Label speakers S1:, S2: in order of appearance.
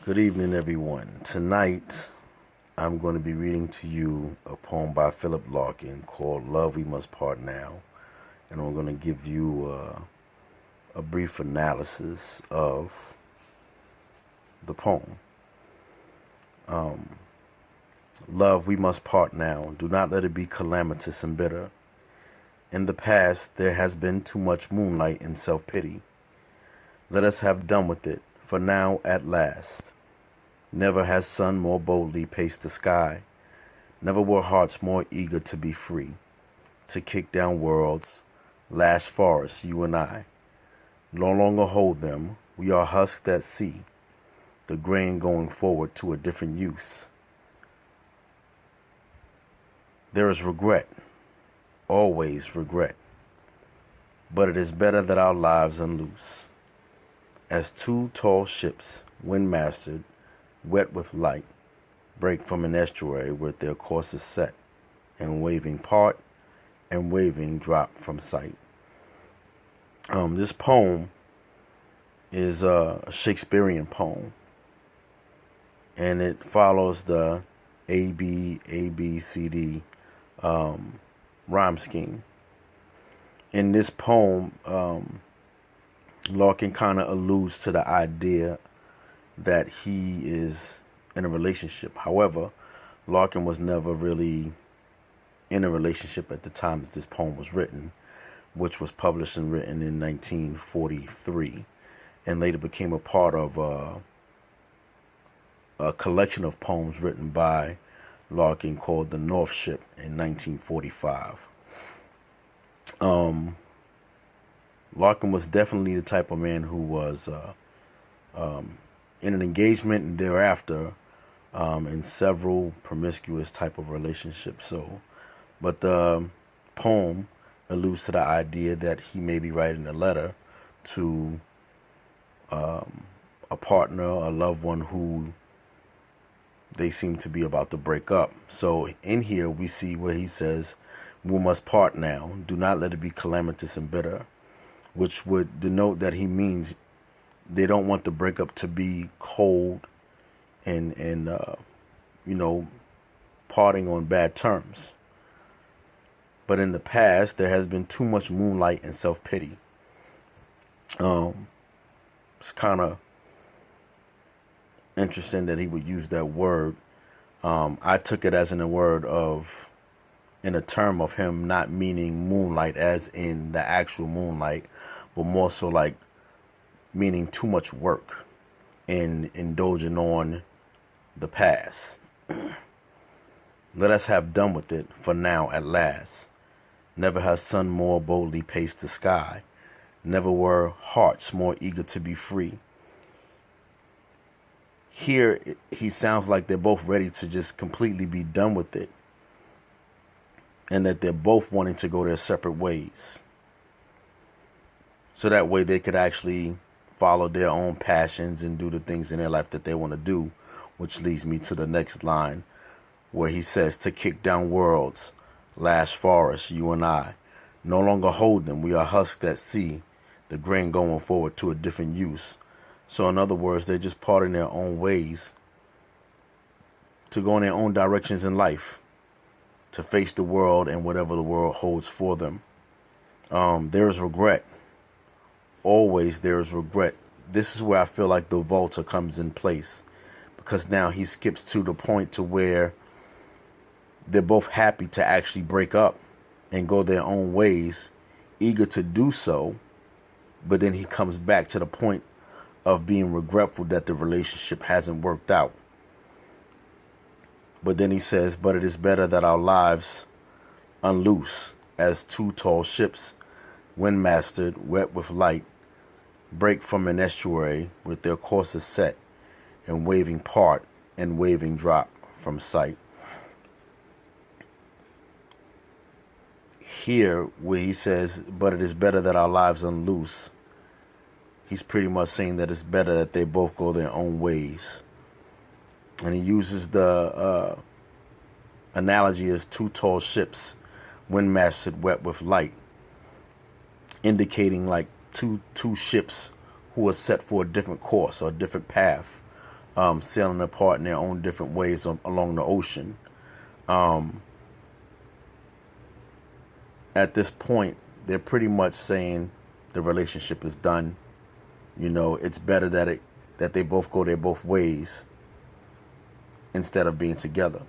S1: Good evening, everyone. Tonight, I'm going to be reading to you a poem by Philip Larkin called Love We Must Part Now. And I'm going to give you a brief analysis of the poem. Love, we must part now. Do not let it be calamitous and bitter. In the past, there has been too much moonlight and self-pity. Let us have done with it, for now, at last. Never has sun more boldly paced the sky. Never were hearts more eager to be free, to kick down worlds, lash forests, you and I. No longer hold them, we are husked at sea, the grain going forward to a different use. There is regret, always regret, but it is better that our lives unloose. As two tall ships, wind-mastered, wet with light, break from an estuary with their courses set, and waving part and waving drop from sight. This poem is a Shakespearean poem, and it follows the A-B-A-B-C-D rhyme scheme. In this poem, Larkin kind of alludes to the idea that he is in a relationship. However, Larkin was never really in a relationship at the time that this poem was written, which was published and written in 1943, and later became a part of a collection of poems written by Larkin called The North Ship in 1945. Larkin was definitely the type of man who was in an engagement and thereafter in several promiscuous type of relationships. But the poem alludes to the idea that he may be writing a letter to a partner, a loved one who they seem to be about to break up. So in here we see where he says, "We must part now. Do not let it be calamitous and bitter," which would denote that he means they don't want the breakup to be cold and parting on bad terms. But in the past, there has been too much moonlight and self-pity. It's kind of interesting that he would use that word. I took it as in a term of him not meaning moonlight as in the actual moonlight, but more so like meaning too much work and indulging on the past. Let us have done with it, for now at last. Never has sun more boldly paced the sky. Never were hearts more eager to be free. Here, he sounds like they're both ready to just completely be done with it, and that they're both wanting to go their separate ways. So that way they could actually follow their own passions and do the things in their life that they want to do, which leads me to the next line where he says, to kick down worlds, lash forests, you and I. No longer hold them, we are husked at sea, the grain going forward to a different use. So in other words, they're just parting their own ways to go in their own directions in life, to face the world and whatever the world holds for them. There is regret. Always there is regret. This is where I feel like the Volta comes in place, because now he skips to the point to where they're both happy to actually break up and go their own ways, eager to do so, but then he comes back to the point of being regretful that the relationship hasn't worked out. But then he says, but it is better that our lives unloose as two tall ships, wind-mastered, wet with light, break from an estuary with their courses set, and waving part and waving drop from sight. Here, where he says, but it is better that our lives unloose, he's pretty much saying that it's better that they both go their own ways. And he uses the analogy as two tall ships, wind-mastered, wet with light, indicating like two ships who are set for a different course or a different path. sailing apart in their own different ways along the ocean. At this point, they're pretty much saying the relationship is done. You know, it's better that they both go their both ways instead of being together.